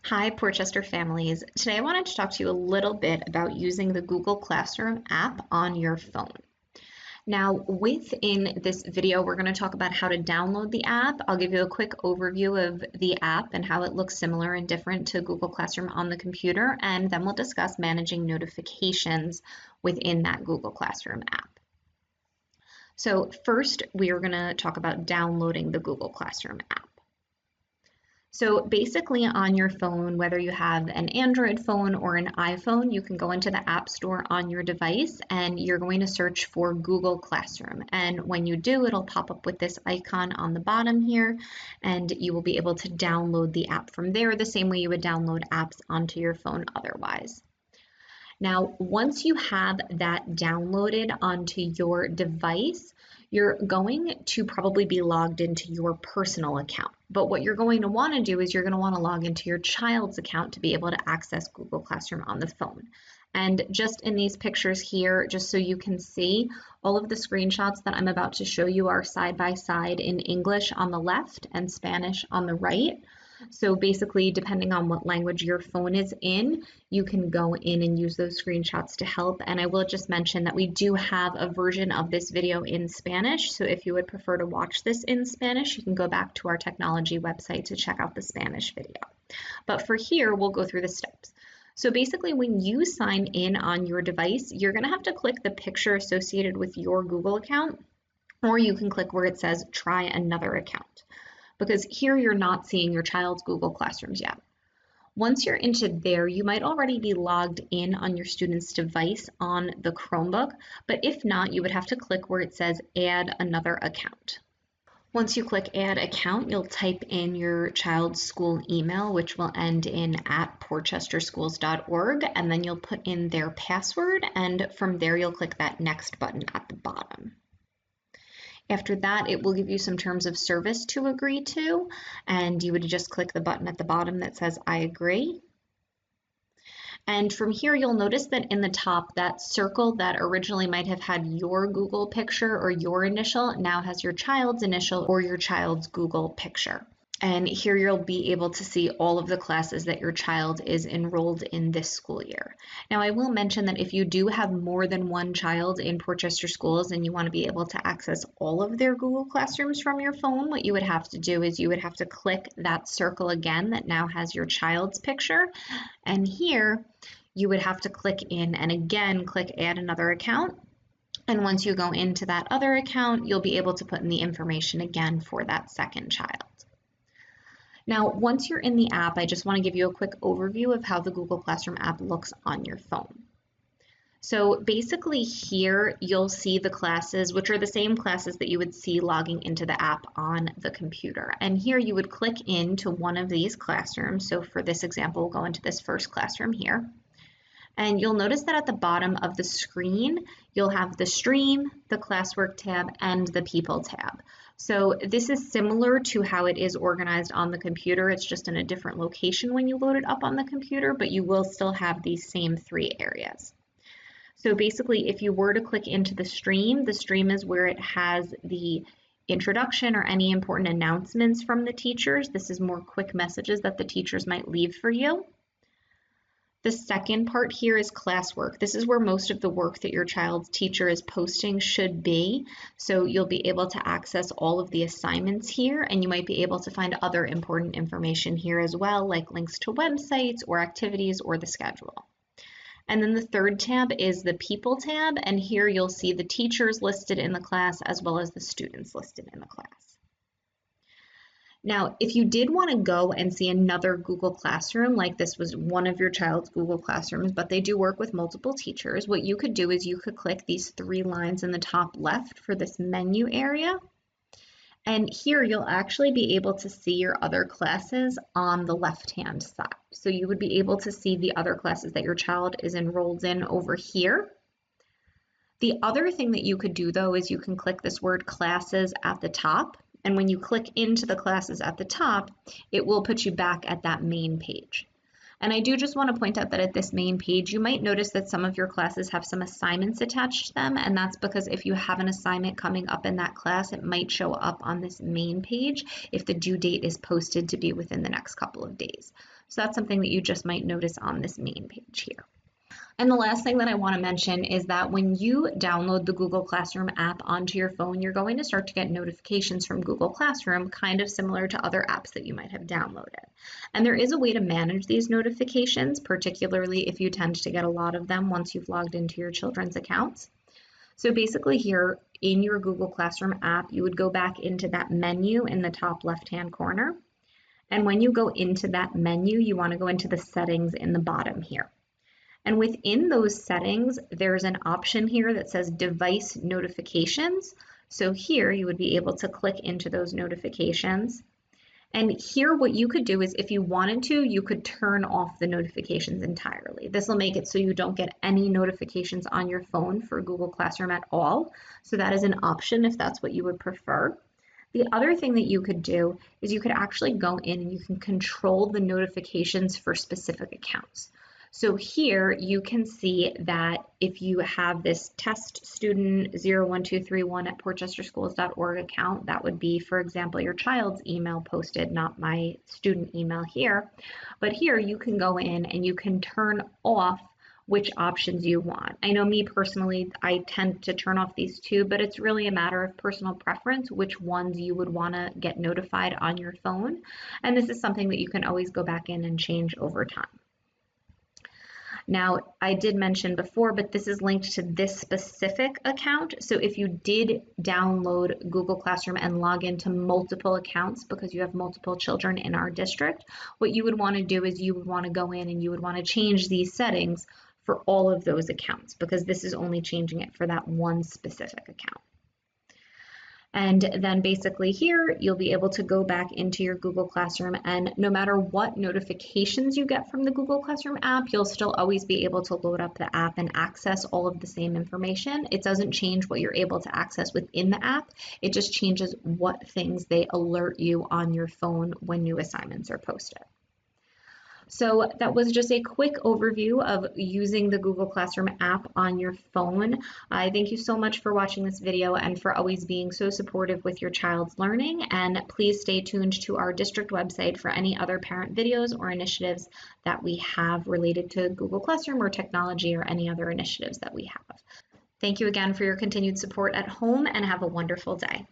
Hi, Portchester families. Today I wanted to talk to you a little bit about using the Google Classroom app on your phone. Now, within this video, we're going to talk about how to download the app. I'll give you a quick overview of the app and how it looks similar and different to Google Classroom on the computer, and then we'll discuss managing notifications within that Google Classroom app. So first, we are going to talk about downloading the Google Classroom app. So basically on your phone, whether you have an Android phone or an iPhone, you can go into the App Store on your device and you're going to search for Google Classroom. And when you do, it'll pop up with this icon on the bottom here, and you will be able to download the app from there the same way you would download apps onto your phone otherwise. Now, once you have that downloaded onto your device, you're going to probably be logged into your personal account. But what you're going to want to do is you're going to want to log into your child's account to be able to access Google Classroom on the phone. And just in these pictures here, just so you can see, all of the screenshots that I'm about to show you are side by side in English on the left and Spanish on the right. So basically, depending on what language your phone is in, you can go in and use those screenshots to help. And I will just mention that we do have a version of this video in Spanish. So if you would prefer to watch this in Spanish, you can go back to our technology website to check out the Spanish video. But for here, we'll go through the steps. So basically, when you sign in on your device, you're going to have to click the picture associated with your Google account, or you can click where it says try another account, because here you're not seeing your child's Google Classrooms yet. Once you're into there, you might already be logged in on your student's device on the Chromebook, but if not, you would have to click where it says add another account. Once you click add account, you'll type in your child's school email, which will end in @portchesterschools.org, and then you'll put in their password, and from there you'll click that next button at the bottom. After that, it will give you some terms of service to agree to, and you would just click the button at the bottom that says I agree. And from here, you'll notice that in the top, that circle that originally might have had your Google picture or your initial now has your child's initial or your child's Google picture. And here you'll be able to see all of the classes that your child is enrolled in this school year. Now, I will mention that if you do have more than one child in Portchester Schools and you want to be able to access all of their Google Classrooms from your phone, what you would have to do is you would have to click that circle again that now has your child's picture. And here you would have to click in and again click add another account. And once you go into that other account, you'll be able to put in the information again for that second child. Now, once you're in the app, I just want to give you a quick overview of how the Google Classroom app looks on your phone. So basically here, you'll see the classes, which are the same classes that you would see logging into the app on the computer. And here you would click into one of these classrooms. So for this example, we'll go into this first classroom here. And you'll notice that at the bottom of the screen, you'll have the Stream, the Classwork tab, and the People tab. So this is similar to how it is organized on the computer. It's just in a different location when you load it up on the computer, but you will still have these same three areas. So basically, if you were to click into the Stream is where it has the introduction or any important announcements from the teachers. This is more quick messages that the teachers might leave for you. The second part here is classwork. This is where most of the work that your child's teacher is posting should be. So you'll be able to access all of the assignments here, and you might be able to find other important information here as well, like links to websites or activities or the schedule. And then the third tab is the People tab, and here you'll see the teachers listed in the class as well as the students listed in the class. Now, if you did want to go and see another Google Classroom, like this was one of your child's Google Classrooms, but they do work with multiple teachers, what you could do is you could click these three lines in the top left for this menu area. And here you'll actually be able to see your other classes on the left-hand side. So you would be able to see the other classes that your child is enrolled in over here. The other thing that you could do, though, is you can click this word classes at the top. And when you click into the classes at the top, it will put you back at that main page. And I do just want to point out that at this main page, you might notice that some of your classes have some assignments attached to them, and that's because if you have an assignment coming up in that class, it might show up on this main page if the due date is posted to be within the next couple of days. So that's something that you just might notice on this main page here. And the last thing that I want to mention is that when you download the Google Classroom app onto your phone, you're going to start to get notifications from Google Classroom, kind of similar to other apps that you might have downloaded. And there is a way to manage these notifications, particularly if you tend to get a lot of them once you've logged into your children's accounts. So basically here in your Google Classroom app, you would go back into that menu in the top left-hand corner. And when you go into that menu, you want to go into the settings in the bottom here. And within those settings, there's an option here that says device notifications. So here you would be able to click into those notifications. And here what you could do is if you wanted to, you could turn off the notifications entirely. This will make it so you don't get any notifications on your phone for Google Classroom at all. So that is an option if that's what you would prefer. The other thing that you could do is you could actually go in and you can control the notifications for specific accounts. So here you can see that if you have this test student 01231 at portchesterschools.org account, that would be, for example, your child's email posted, not my student email here. But here you can go in and you can turn off which options you want. I know me personally, I tend to turn off these two, but it's really a matter of personal preference, which ones you would want to get notified on your phone. And this is something that you can always go back in and change over time. Now, I did mention before, but this is linked to this specific account. So if you did download Google Classroom and log into multiple accounts because you have multiple children in our district, what you would want to do is you would want to go in and you would want to change these settings for all of those accounts because this is only changing it for that one specific account. And then basically here, you'll be able to go back into your Google Classroom and no matter what notifications you get from the Google Classroom app, you'll still always be able to load up the app and access all of the same information. It doesn't change what you're able to access within the app. It just changes what things they alert you on your phone when new assignments are posted. So that was just a quick overview of using the Google Classroom app on your phone. I thank you so much for watching this video and for always being so supportive with your child's learning. And please stay tuned to our district website for any other parent videos or initiatives that we have related to Google Classroom or technology or any other initiatives that we have. Thank you again for your continued support at home and have a wonderful day.